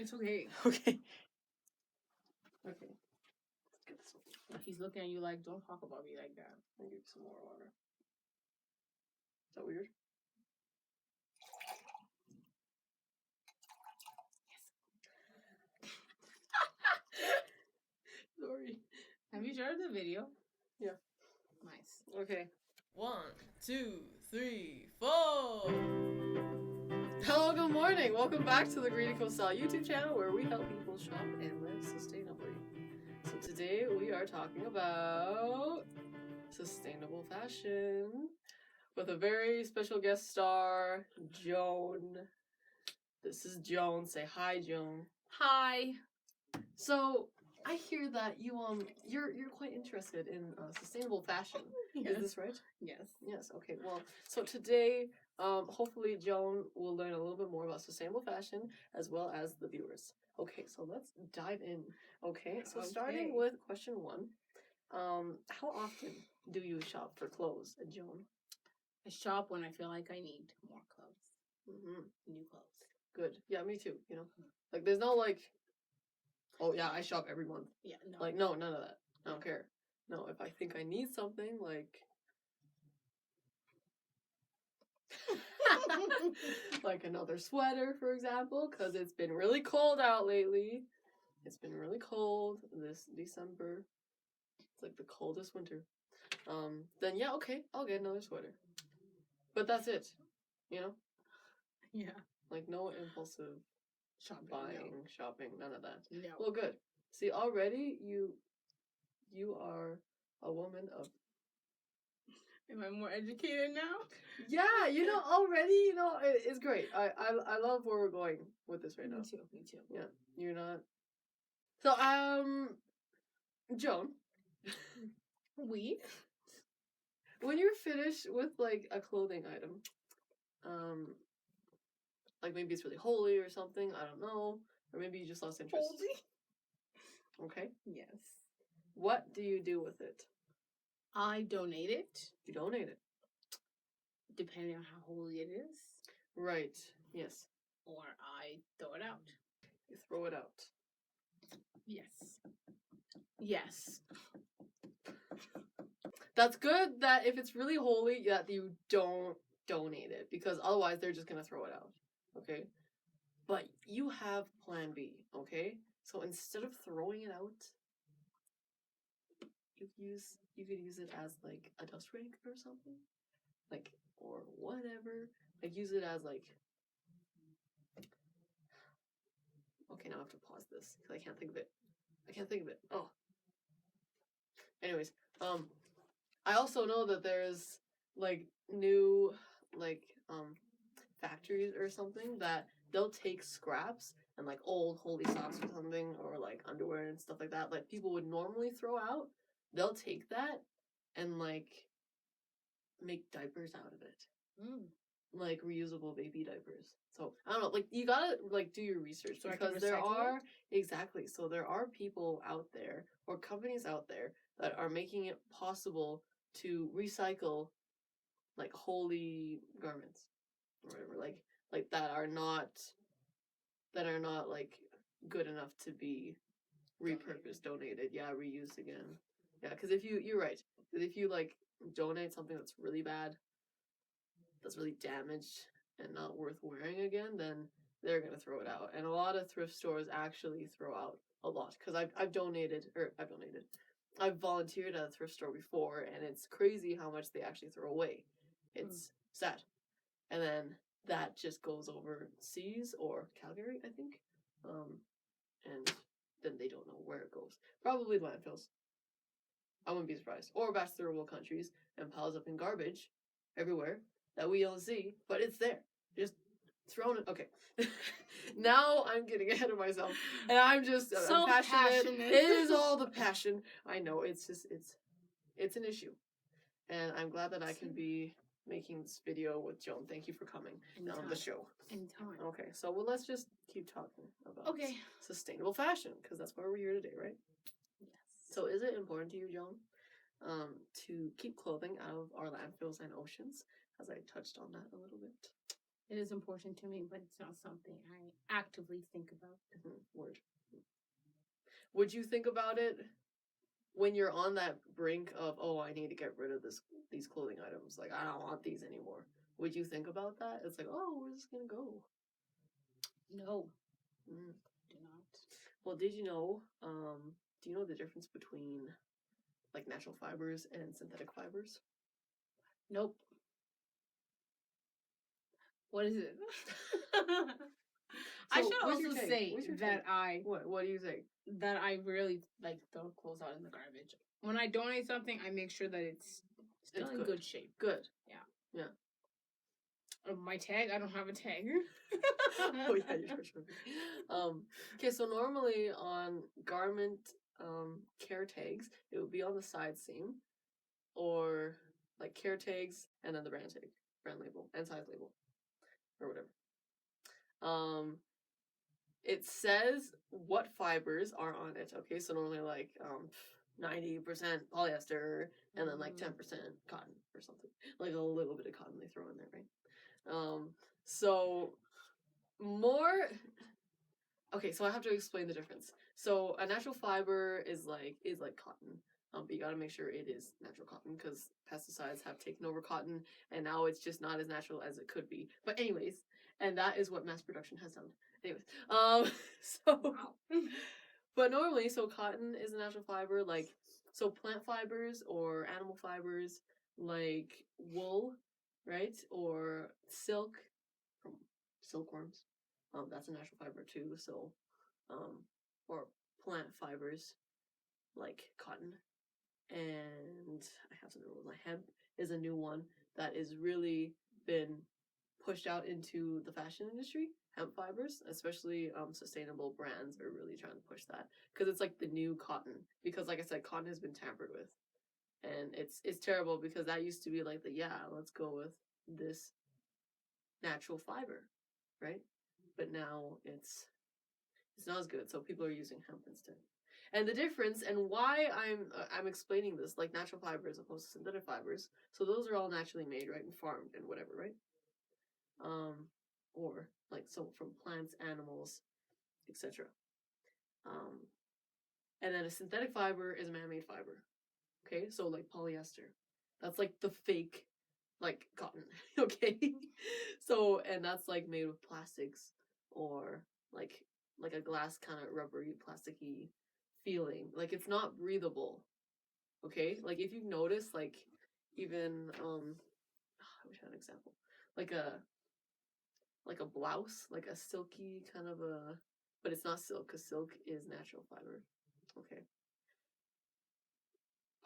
It's okay. Okay. Okay. Let's get this one. He's looking at you like, don't talk about me like that. I'll give you some more water. Is that weird? Sorry. Have you shared the video? Yeah. Nice. Okay. 1, 2, 3, 4. Hello, good morning. Welcome back to the GreenecoStyle YouTube channel where we help people shop and live sustainably. So today we are talking about sustainable fashion with a very special guest star, Joan. This is Joan. Say hi, Joan. Hi. So I hear that you're quite interested in sustainable fashion. Yes. Is this right? Yes. Yes. Okay. Well, so today, hopefully, Joan will learn a little bit more about sustainable fashion as well as the viewers. Okay. So let's dive in. Okay. So starting with question 1, how often do you shop for clothes, Joan? I shop when I feel like I need more clothes. Mm-hmm. New clothes. Good. Yeah, me too. You know, like there's no like, oh yeah, I shop every month. Yeah. No. Like no, none of that. I don't care. No, if I think I need something, like. Like another sweater, for example, because it's been really cold out lately. It's been really cold this December. It's like the coldest winter. Then yeah, okay, I'll get another sweater. But that's it, you know? Yeah. Like no impulsive Shopping. shopping, none of that. No. Well, good. See, already you are a woman of. Am I more educated now? Yeah, already, it's great. I love where we're going with this right now. Me too. Yeah, you're not. So, Joan, We? when you're finished with like a clothing item, like maybe it's really holy or something, I don't know, or maybe you just lost interest. Holy? Okay. Yes. What do you do with it? I donate it. You donate it. Depending on how holy it is. Right. Yes. Or I throw it out. You throw it out. Yes. Yes. That's good that if it's really holy, that you don't donate it, because otherwise they're just gonna throw it out. Okay? But you have plan B, okay? So instead of throwing it out, you could use it as like a dust rake or something. Like, or whatever. Like use it as like, okay, now I have to pause this because I can't think of it. Oh. Anyways, I also know that there's like new like factories or something that they'll take scraps and like old holy socks or something, or like underwear and stuff like that, like people would normally throw out. They'll take that and like make diapers out of it. Like reusable baby diapers. So I don't know, like you gotta like do your research, so because there are people out there or companies out there that are making it possible to recycle like holy garments or whatever, like that are not like good enough to be repurposed, donated, yeah, reused again. Yeah, because you're right, because if you like donate something that's really bad, that's really damaged and not worth wearing again, then they're gonna throw it out. And a lot of thrift stores actually throw out a lot, because I've volunteered at a thrift store before, and it's crazy how much they actually throw away. It's sad. And then that just goes overseas, or Calgary, I think, and then they don't know where it goes. Probably landfills. I wouldn't be surprised. Or back to third world countries and piles up in garbage everywhere that we don't see, but it's there. Just thrown it. Okay. Now I'm getting ahead of myself, and I'm just so passionate. It is all the passion. I know, it's just it's an issue, and I'm glad that I can be making this video with Joan. Thank you for coming on the show. Anytime. Okay, so let's just keep talking about sustainable fashion, because that's why we're here today, right? Yes. So is it important to you, Joan, to keep clothing out of our landfills and oceans, as I touched on that a little bit? It is important to me, but it's not something I actively think about. Word. Would you think about it when you're on that brink of, oh, I need to get rid of these clothing items? Like, I don't want these anymore. Would you think about that? It's like, oh, where's this gonna go? No, Mm. do not. Well, did you know? Do you know the difference between like natural fibers and synthetic fibers? Nope. What is it? I So, should what's your also take? say What's your that take? What do you think? that I rarely like throw clothes out in the garbage. When I donate something, I make sure that it's still in good shape. Good. Yeah. My tag, I don't have a tag. Oh yeah, you're sure. Okay, so normally on garment care tags, it would be on the side seam, or like care tags and then the brand tag, brand label, and size label, or whatever. It says what fibers are on it. Okay, so normally like 90% polyester and then like 10% cotton or something, like a little bit of cotton they throw in there, right? So more. Okay, so I have to explain the difference. So a natural fiber is like cotton, but you gotta make sure it is natural cotton because pesticides have taken over cotton, and now it's just not as natural as it could be. But anyways, and that is what mass production has done. Anyways, so Wow. but normally, so cotton is a natural fiber, like so plant fibers or animal fibers, like wool, right, or silk from silkworms. That's a natural fiber too. So, or plant fibers like cotton, and I have some rules. Like hemp is a new one that is really been pushed out into the fashion industry. Hemp fibers, especially sustainable brands, are really trying to push that because it's like the new cotton. Because, like I said, cotton has been tampered with, and it's terrible because that used to be like let's go with this natural fiber, right? But now it's not as good, so people are using hemp instead. And the difference, and why I'm explaining this, like natural fiber as opposed to synthetic fibers. So those are all naturally made, right, and farmed and whatever, right? Or like so from plants, animals, etc. And then a synthetic fiber is a man-made fiber. Okay, so like polyester, that's like the fake, like cotton. Okay, so and that's like made with plastics or like a glass kind of rubbery, plasticky feeling. Like it's not breathable. Okay, like if you notice, like even I wish I had an example, like a blouse, like a silky kind of a, but it's not silk because silk is natural fiber. Okay.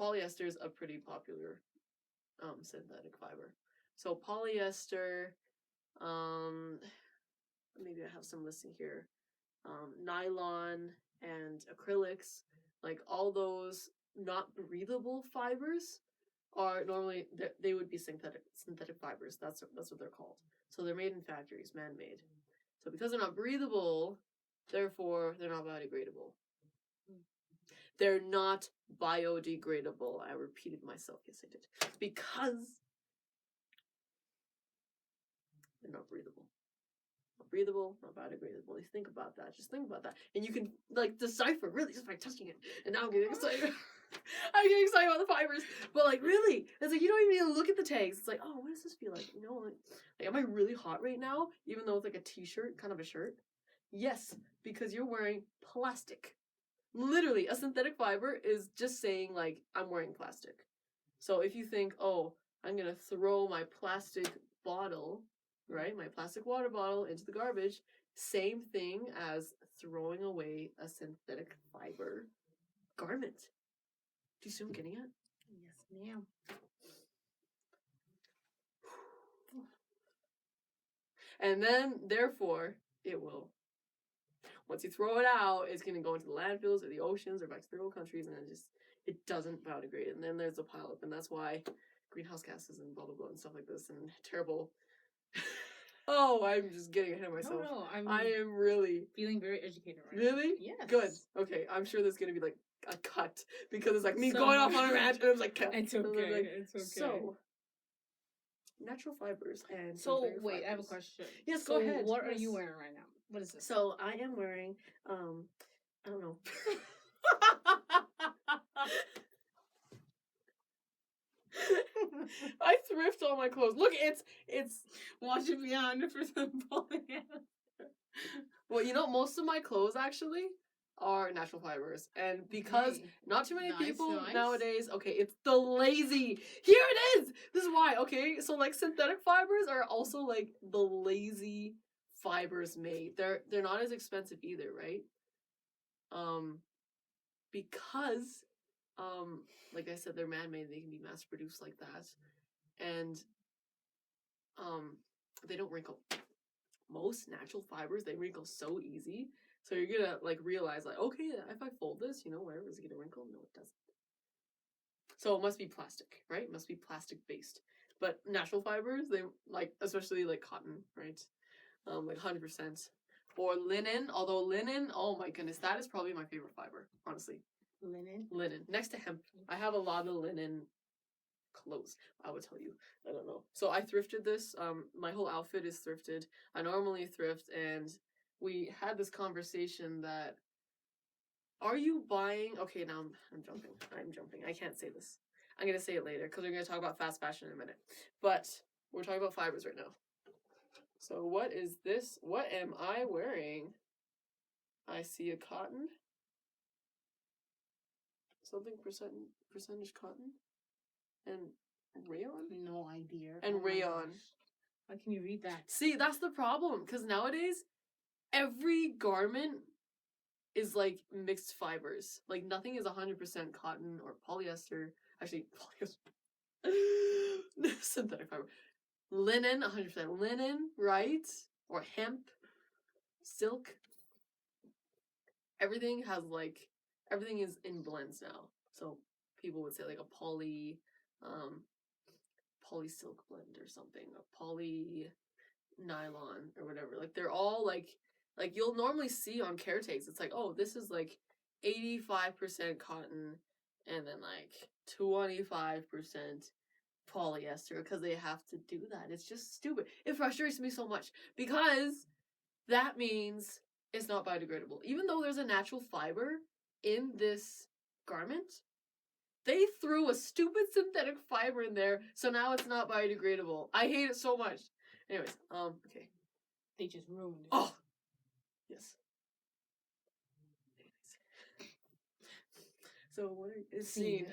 Polyester is a pretty popular synthetic fiber. So polyester, maybe I have some listing here. Nylon and acrylics, like all those not breathable fibers are normally they would be synthetic fibers. That's what they're called. So they're made in factories, man-made. So because they're not breathable, therefore they're not biodegradable. They're not biodegradable. I repeated myself. Yes, I did. Because they're not breathable. Not breathable, not biodegradable. You think about that. Just think about that. And you can like decipher really just by touching it. And now I'm getting excited. I'm getting excited about the fibers. But like really, it's like you don't even need to look at the tags. It's like, oh, what does this feel like? You know, like am I really hot right now? Even though it's like a t-shirt, kind of a shirt. Yes, because you're wearing plastic. Literally, a synthetic fiber is just saying like I'm wearing plastic. So if you think, oh, I'm gonna throw my plastic bottle, right, my plastic water bottle into the garbage, same thing as throwing away a synthetic fiber garment. Do you see what I'm getting at? Yes, ma'am. And then, therefore, it will. Once you throw it out, it's gonna go into the landfills or the oceans or back to third world countries, and it doesn't biodegrade. And then there's a pileup, and that's why greenhouse gases and blah blah blah and stuff like this and terrible. Oh, I'm just getting ahead of myself. No, I am really feeling very educated right really? now. Yes. Good. Okay, I'm sure there's gonna be like a cut because it's like me going off on a rant and I was like, cut. It's okay. Like, it's okay. So, natural fibers and So synthetic wait, I have a fibers. question. Yes, So go ahead. what are Yes. you wearing right now? What is this? So I am wearing, I don't know. I thrift all my clothes. Look, it's Watch it be 100% polyester. well, you know, most of my clothes actually are natural fibers, and because Okay. not too many Nice, people nice. nowadays, okay, it's the lazy. Here it is. This is why. Okay, so like synthetic fibers are also like the lazy fibers made. They're not as expensive either, right? Because like I said, they're man-made. They can be mass-produced like that, and they don't wrinkle. Most natural fibers, they wrinkle so easy. So you're gonna like realize like, okay, if I fold this, you know, whatever, is it gonna wrinkle? No, it doesn't. So it must be plastic, right? It must be plastic based. But natural fibers, they like, especially like cotton, right? Like 100%. Or linen, although linen, oh my goodness, that is probably my favorite fiber, honestly. Linen. Linen. Next to hemp. I have a lot of linen clothes, I would tell you. I don't know. So I thrifted this. My whole outfit is thrifted. I normally thrift, and we had this conversation that, are you buying? Okay, now I'm jumping. I'm jumping. I can't say this. I'm gonna say it later because we're gonna talk about fast fashion in a minute. But we're talking about fibers right now. So what is this? What am I wearing? I see a cotton. Something percentage cotton and rayon. No idea. And Oh my rayon. gosh. How can you read that? See, that's the problem, because nowadays every garment is like mixed fibers. Like nothing is 100% cotton or polyester. Actually, polyester. Synthetic fiber. Linen, 100% linen, right? Or hemp, silk. Everything has like, everything is in blends now. So people would say like a poly silk blend or something, a poly nylon or whatever. Like they're all like you'll normally see on care takes, it's like, oh, this is like 85% cotton and then like 25% polyester, because they have to do that. It's just stupid. It frustrates me so much because that means it's not biodegradable. Even though there's a natural fiber in this garment, they threw a stupid synthetic fiber in there, so now it's not biodegradable. I hate it so much. Anyways, okay. They just ruined it. Oh, yes. So what are scene?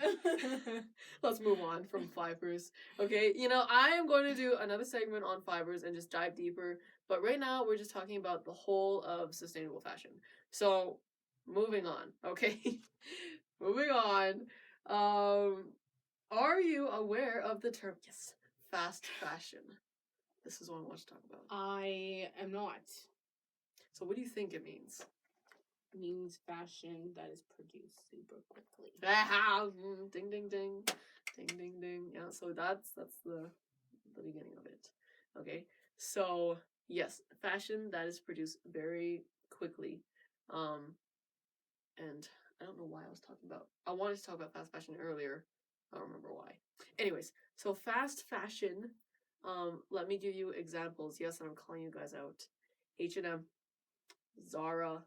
Let's move on from fibers. Okay, you know, I am going to do another segment on fibers and just dive deeper. But right now, we're just talking about the whole of sustainable fashion. So, moving on. Okay, moving on. Are you aware of the term? Yes, fast fashion. This is what I want to talk about. I am not. So, what do you think it means? It means fashion that is produced super quickly. Ding ding ding, ding ding ding. Yeah, so that's the beginning of it. Okay, so yes, fashion that is produced very quickly. And I don't know why I wanted to talk about fast fashion earlier. I don't remember why. Anyways, so fast fashion. Let me give you examples. Yes, I'm calling you guys out. H&M, Zara,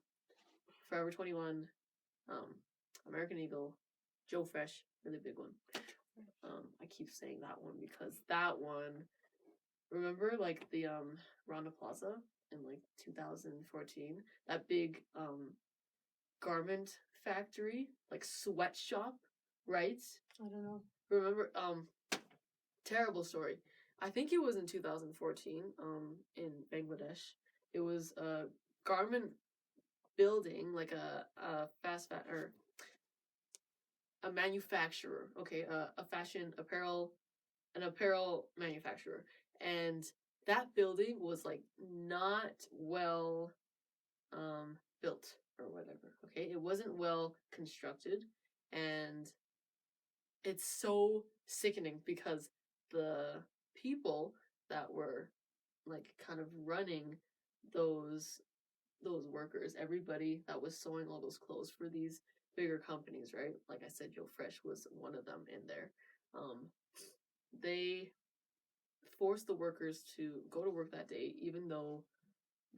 Forever 21, American Eagle, Joe Fresh, really big one. I keep saying that one because that one, remember like the Rana Plaza in like 2014, that big garment factory, like sweatshop, right? I don't know. Remember, terrible story. I think it was in 2014, in Bangladesh. It was a garment building, like a or a manufacturer, okay, a fashion an apparel manufacturer, and that building was like not well built or whatever. Okay, it wasn't well constructed, and it's so sickening because the people that were like kind of running those workers, everybody that was sewing all those clothes for these bigger companies, right? Like I said, Joe Fresh was one of them in there. They force the workers to go to work that day, even though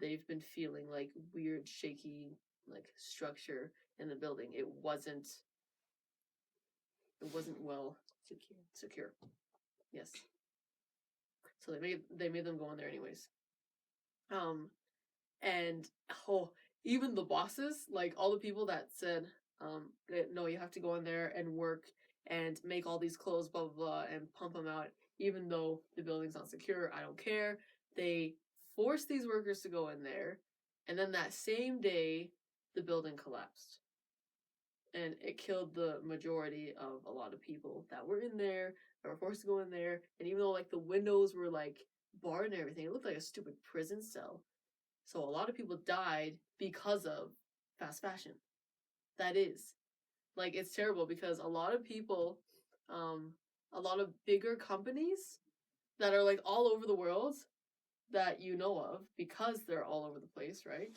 they've been feeling like weird, shaky, like structure in the building. It wasn't well secure. Yes. So they made them go in there anyways. And even the bosses, like all the people that said, no, you have to go in there and work and make all these clothes, blah, blah, blah, and pump them out, even though the building's not secure, I don't care. They forced these workers to go in there, and then that same day, the building collapsed. And it killed the majority of a lot of people that were in there, that were forced to go in there, and even though, like, the windows were, like, barred and everything, it looked like a stupid prison cell. So a lot of people died because of fast fashion. That is. Like, it's terrible because a lot of people, a lot of bigger companies that are, like, all over the world that you know of, because they're all over the place, right?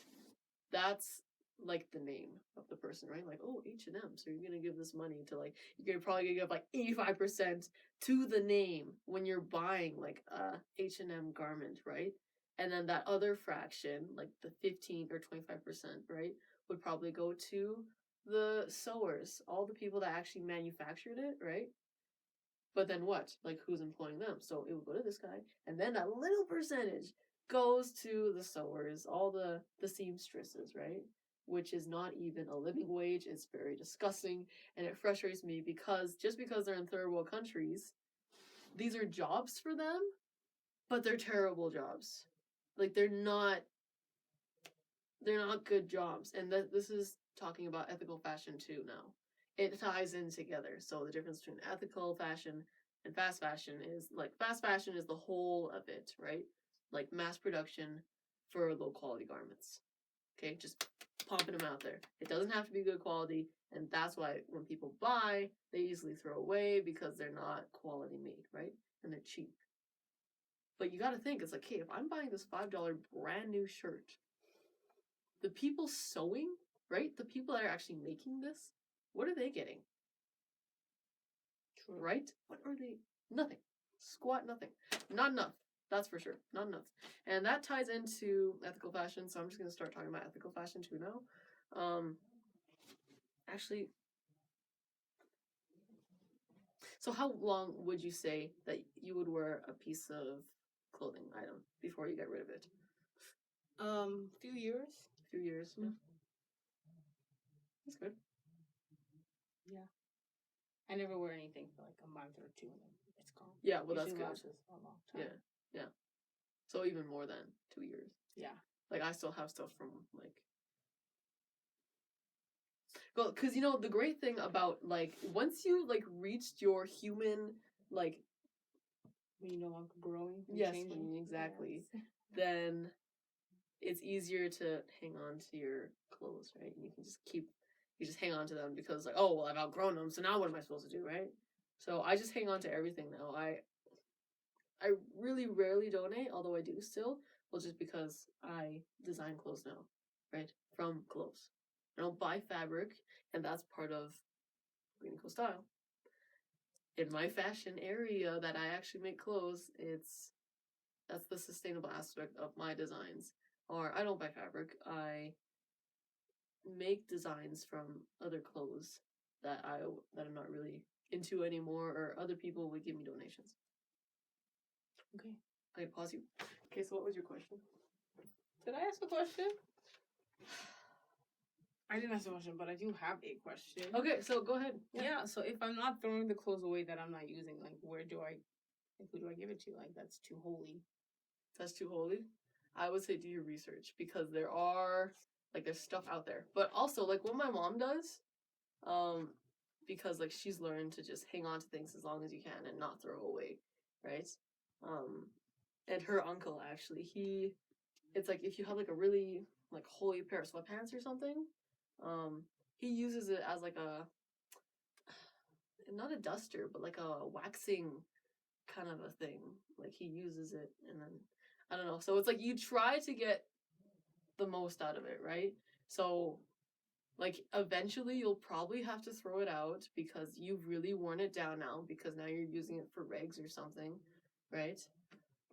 That's, like, the name of the person, right? Like, oh, H&M, so you're gonna give this money to, like, you're probably gonna give, like, 85% to the name when you're buying, like, a H&M garment, right? And then that other fraction, like the 15 or 25%, right, would probably go to the sewers, all the people that actually manufactured it, right? But then what? Like, who's employing them? So it would go to this guy, and then that little percentage goes to the sewers, all the seamstresses, right? Which is not even a living wage. It's very disgusting, and it frustrates me because just because they're in third world countries, these are jobs for them, but they're terrible jobs. Like, they're not good jobs. And this is talking about ethical fashion too now. It ties in together. So the difference between ethical fashion and fast fashion is, like, fast fashion is the whole of it, right? Like mass production for low quality garments. Okay, just pumping them out there. It doesn't have to be good quality, and that's why when people buy, they easily throw away because they're not quality made, right? And they're cheap. But you got to think, it's like, hey, if I'm buying this $5 brand new shirt, the people sewing, right? The people that are actually making this, what are they getting? True. Right? What are they? Nothing. Squat nothing. Not enough. That's for sure. Not enough. And that ties into ethical fashion, so I'm just going to start talking about ethical fashion too now. Actually, so how long would you say that you would wear a piece of clothing item before you get rid of it? Few years. A few years. Yeah. That's good. Yeah. I never wear anything for like a month or two, and then it's gone. Yeah, well, that's Usually good. lasts a long time. Yeah. So even more than 2 years. Yeah. Like, I still have stuff from, like... Well, because, you know, the great thing about, like, once you, like, reached your human, like... When you're no longer growing. Yes, changing. exactly. Yes. Then it's easier to hang on to your clothes, right? You can just hang on to them because, like, oh, well, I've outgrown them, so now what am I supposed to do, right? So I just hang on to everything now. I really rarely donate, although I do still, well, just because I design clothes now, right? From clothes. I don't buy fabric, and that's part of GreenecoStyle. In my fashion area that I actually make clothes, that's the sustainable aspect of my designs. Or I don't buy fabric. I make designs from other clothes that I'm not really into anymore, or other people would give me donations. Okay. I pause you. Okay, so what was your question? Did I ask a question? I didn't ask a question, but I do have a question. Okay, so go ahead. Yeah. So if I'm not throwing the clothes away that I'm not using, like, who do I give it to? Like, that's too holy. That's too holy. I would say do your research, because there's stuff out there. But also, like, what my mom does, because, like, she's learned to just hang on to things as long as you can and not throw away, right? And her uncle, actually, it's like, if you have, like, a really, like, holy pair of sweatpants or something, he uses it as, like, not a duster, but like a waxing kind of a thing. Like, he uses it, and then, I don't know. So it's like, you try to get the most out of it, right? So, like, eventually you'll probably have to throw it out because you've really worn it down now, because now you're using it for regs or something, right?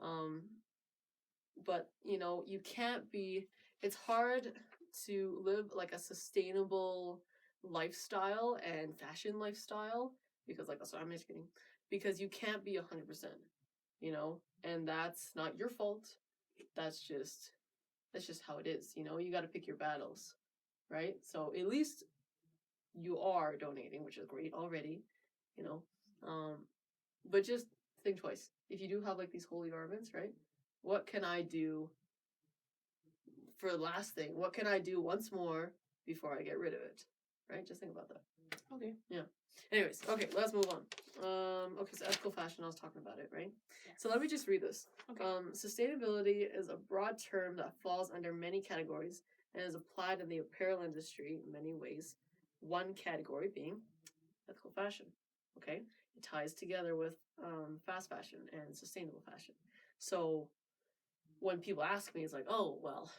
But you can't be. It's hard to live like a sustainable lifestyle and fashion lifestyle because that's what I'm educating. Because you can't be 100%, and that's not your fault. That's just how it is. You got to pick your battles, right? So at least you are donating, which is great already, but just think twice. If you do have like these holy garments, right? What can I do for the last thing? What can I do once more before I get rid of it? Right? Just think about that. Okay. Yeah. Anyways, okay, let's move on. Okay, so ethical fashion, I was talking about it, right? Yes. So let me just read this. Okay. Sustainability is a broad term that falls under many categories and is applied in the apparel industry in many ways. One category being ethical fashion. Okay, it ties together with fast fashion and sustainable fashion. So when people ask me, it's like, oh, well,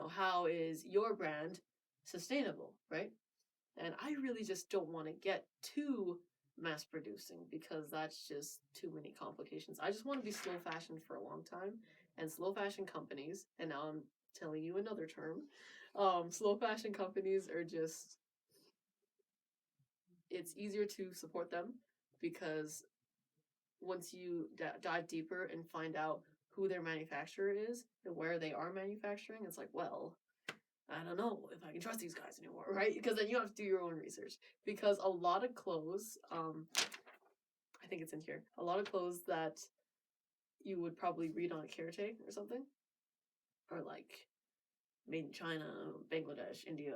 how is your brand sustainable, right? And I really just don't want to get too mass producing because that's just too many complications. I just want to be slow fashion for a long time, and slow fashion companies, and now I'm telling you another term, slow fashion companies are just, it's easier to support them because once you dive deeper and find out who their manufacturer is and where they are manufacturing, it's like, well, I don't know if I can trust these guys anymore, right? Because then you have to do your own research. Because a lot of clothes, I think it's in here, a lot of clothes that you would probably read on a Caretaker or something are like made in China, Bangladesh, India,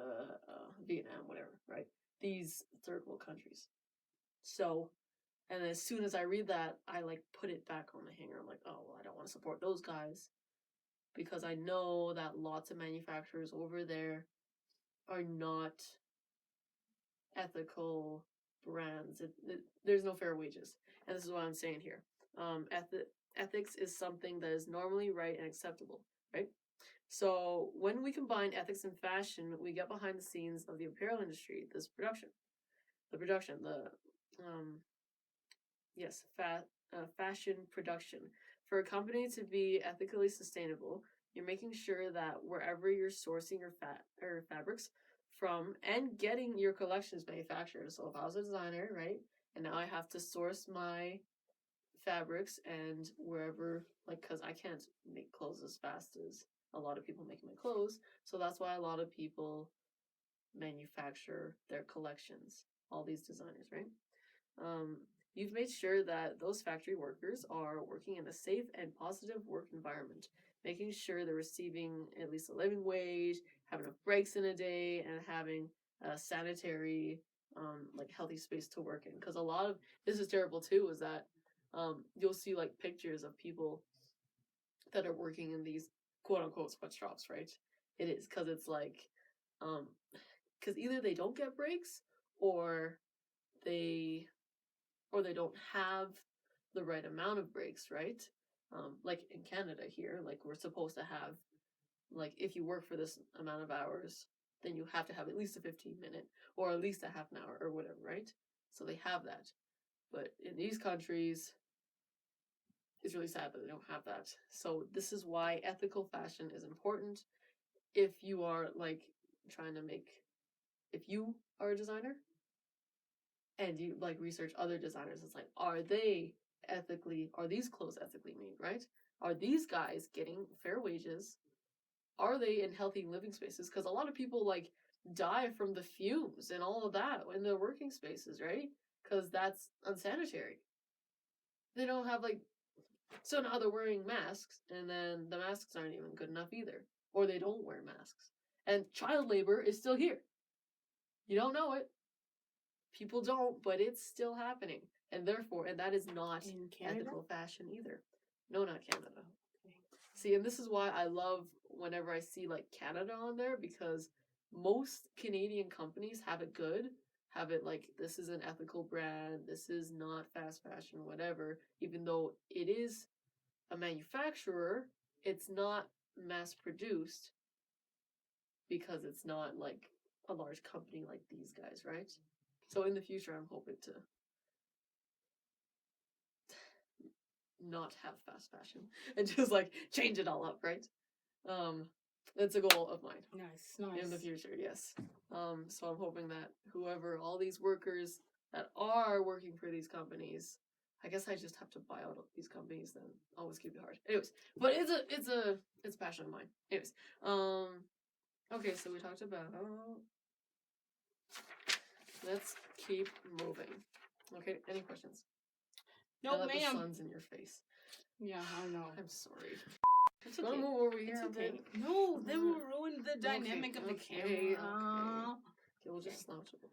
Vietnam, whatever, right? These third world countries. So, and as soon as I read that, I like put it back on the hanger. I'm like, oh, well, I don't want to support those guys because I know that lots of manufacturers over there are not ethical brands. There's no fair wages. And this is what I'm saying here. Ethics is something that is normally right and acceptable, right? So when we combine ethics and fashion, we get behind the scenes of the apparel industry, this production. Fashion production. For a company to be ethically sustainable, you're making sure that wherever you're sourcing your fabrics from and getting your collections manufactured. So if I was a designer, right, and now I have to source my fabrics and wherever, like, because I can't make clothes as fast as a lot of people make my clothes. So that's why a lot of people manufacture their collections, all these designers, right? You've made sure that those factory workers are working in a safe and positive work environment, making sure they're receiving at least a living wage, having enough breaks in a day, and having a sanitary, like healthy space to work in. Because a lot of this is terrible too. Is that you'll see like pictures of people that are working in these quote unquote sweatshops, right? It is because it's like, because either they don't get breaks or they don't have the right amount of breaks, right? Like in Canada here, like we're supposed to have, like if you work for this amount of hours, then you have to have at least a 15-minute or at least a half an hour or whatever, right? So they have that. But in these countries, it's really sad that they don't have that. So this is why ethical fashion is important. If you are like trying to make, if you are a designer, and you like research other designers, it's like, are these clothes ethically made, right? Are these guys getting fair wages? Are they in healthy living spaces? Because a lot of people like die from the fumes and all of that in their working spaces, right? Because that's unsanitary. They don't have like, so now they're wearing masks and then the masks aren't even good enough either. Or they don't wear masks. And child labor is still here. You don't know it. People don't, but it's still happening. And therefore, and that is not In Canada? ethical fashion either. No, not Canada. Okay. See, and this is why I love whenever I see like Canada on there, because most Canadian companies have it good, have it like, this is an ethical brand, this is not fast fashion, whatever. Even though it is a manufacturer, it's not mass produced because it's not like a large company like these guys, right? So in the future, I'm hoping to not have fast fashion and just like change it all up, right? It's a goal of mine. Nice. In the future, yes. So I'm hoping that whoever, all these workers that are working for these companies, I guess I just have to buy out these companies, then always keep it hard. Anyways, but it's a passion of mine. Anyways, okay, so we talked about. Let's keep moving. Okay, any questions? No, The ma'am. sun's in your face. Yeah, I know. I'm sorry. It's Wanna okay. move over here? It's okay. No, then we'll ruin the dynamic of the camera. Okay, we'll just slouch a bit.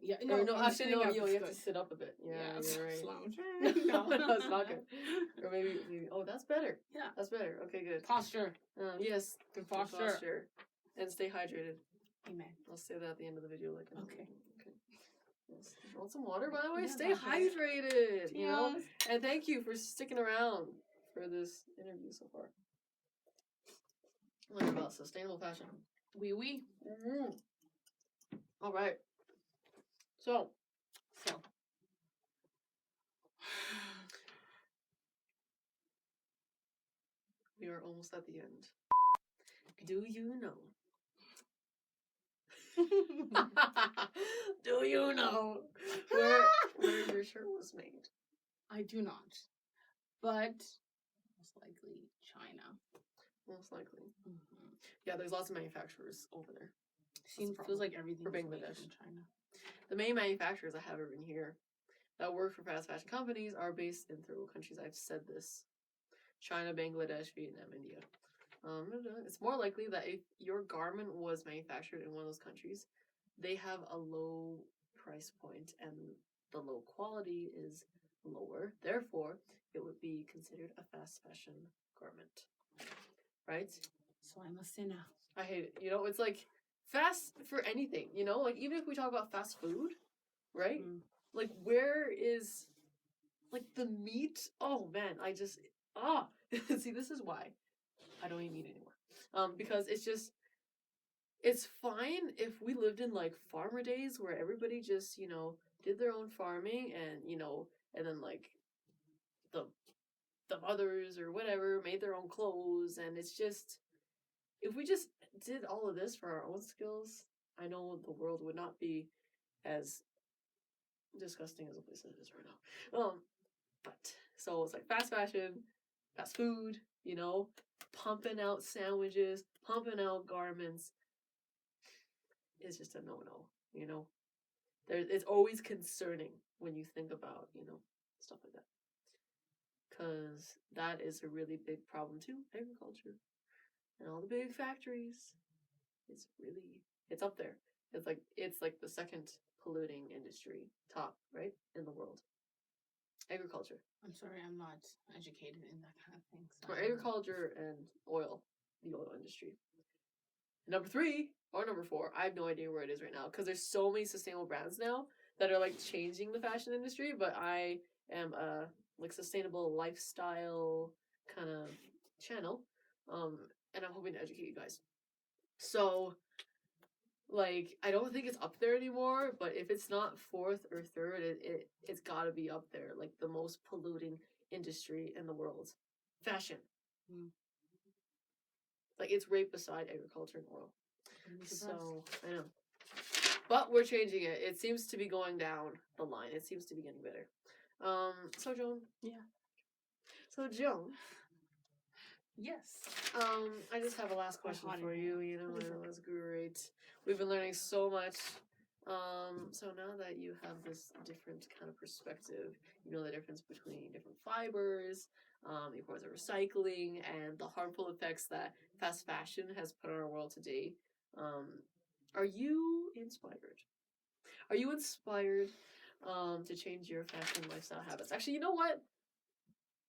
Yeah, No, I'm actually, no, sitting up, you it's have to good. sit up a bit. Yeah, you're right. Slouch. No, it's not good. Or maybe, oh, that's better. Yeah. That's better. Okay, good. Posture. Yes. Good posture. And stay hydrated. Amen. I'll say that at the end of the video. Like, Okay. Yes. Want some water, by the way? Yeah, stay hydrated. You know. And thank you for sticking around for this interview so far. Learn about sustainable fashion. Oui. Mm-hmm. All right. So. We are almost at the end. Do you know? Do you know where your shirt was made? I do not. But most likely China. Most likely. Mm-hmm. Yeah, there's lots of manufacturers over there. Feels like everything for is made Bangladesh. in China. The main manufacturers, I have it written here, that work for fast fashion companies are based in third world countries. I've said this. China, Bangladesh, Vietnam, India. It's more likely that if your garment was manufactured in one of those countries, they have a low price point and the low quality is lower. Therefore, it would be considered a fast fashion garment. Right? So I'm a sinner. I hate it. You know, it's like fast for anything, you know? Like, even if we talk about fast food, right? Mm. Like, where is, like, the meat? Oh, man, I just, see, this is why I don't eat meat anymore. Because it's just, it's fine if we lived in, like, farmer days where everybody just, you know, did their own farming and, you know, and then, like, the mothers or whatever made their own clothes, and it's just, if we just did all of this for our own skills, I know the world would not be as disgusting as a place it is right now. But so it's like fast fashion, fast food, you know, pumping out sandwiches, pumping out garments. It's just a no-no, you know. It's always concerning when you think about, you know, stuff like that. Because that is a really big problem too, agriculture. And all the big factories. It's up there. It's like the second polluting industry top, right? In the world. Agriculture. I'm sorry, I'm not educated in that kind of thing. So Or agriculture and oil. The oil industry. Number 3 or number 4, I have no idea where it is right now. Because there's so many sustainable brands now that are like changing the fashion industry, but I am a like sustainable lifestyle kind of channel. And I'm hoping to educate you guys. So, like, I don't think it's up there anymore, but if it's not 4th or 3rd, it's gotta be up there. Like, the most polluting industry in the world. Fashion. Mm. Like, it's right beside agriculture and oil. So, I know. But we're changing it. It seems to be going down the line. It seems to be getting better. So, Joan. Yeah. So, Joan. Yes. I just have a last question for you. You know, that's great. We've been learning so much. So now that you have this different kind of perspective, you know the difference between different fibers, the importance of recycling, and the harmful effects that fast fashion has put on our world today. Are you inspired? Are you inspired to change your fashion lifestyle habits? Actually, you know what?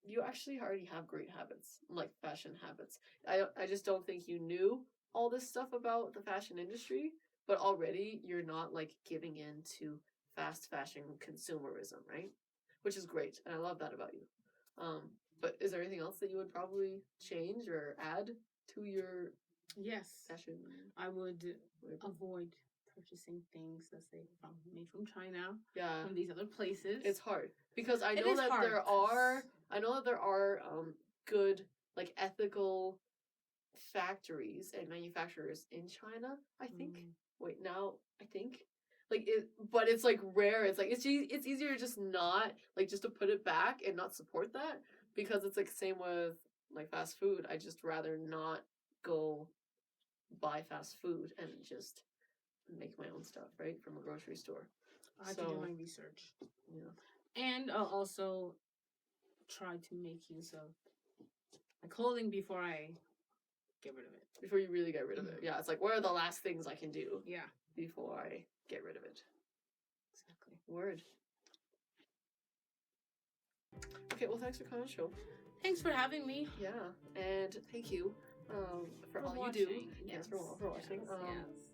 You actually already have great habits, like fashion habits. I just don't think you knew all this stuff about the fashion industry, but already you're not like giving in to fast fashion consumerism, right? Which is great, and I love that about you. But is there anything else that you would probably change or add to your fashion? I would avoid purchasing things, let's say, made from China, Yeah, from these other places. it's hard because I know that there are I know that there are good, like, ethical factories and manufacturers in China, I think. Wait, now I think. Like it, but it's like rare. It's like it's easier to just not like just to put it back and not support that, because it's like same with like fast food. I just rather not go buy fast food and just make my own stuff, right, from a grocery store. I have to do my research. Yeah. And I'll also try to make use of my clothing before I get rid of it. Before you really get rid of it. Yeah, it's like, what are the last things I can do? Yeah. Before I get rid of it. Exactly. Word. Okay, well, thanks for coming on the show. Thanks for having me. Yeah, and thank you for all watching. you do. Yes, for watching. Yes.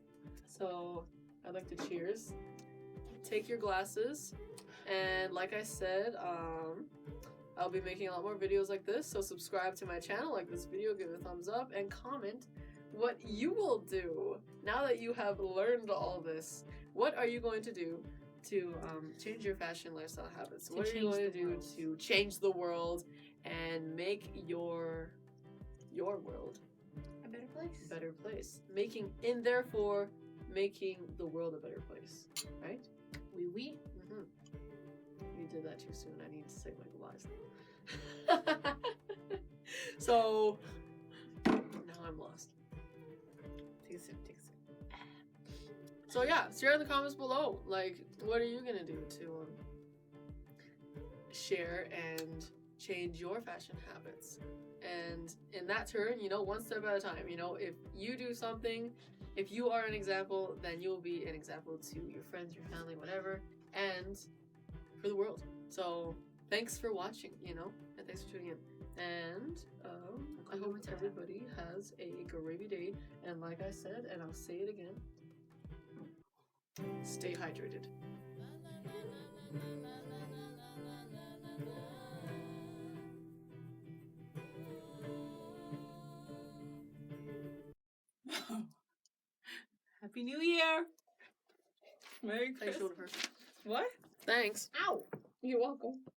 So, I'd like to cheers. Take your glasses. And like I said, I'll be making a lot more videos like this, so subscribe to my channel, like this video, give it a thumbs up, and comment what you will do now that you have learned all this. What are you going to do to change your fashion lifestyle habits? What are you going to do to change the world and make your world a better place? A better place. Therefore making the world a better place, right? Oui. You did that too soon. I need to say my goodbyes. So now I'm lost. Take a sip. So yeah, share in the comments below. Like, what are you gonna do to share and change your fashion habits? And in that turn, one step at a time. If you do something, if you are an example, then you will be an example to your friends, your family, whatever, and for the world. So thanks for watching, and thanks for tuning in. And I hope everybody has a gravy day. And like I said, and I'll say it again, stay hydrated. Happy New Year! Merry Christmas. Thanks, shoulder person. What? Thanks. Ow! You're welcome.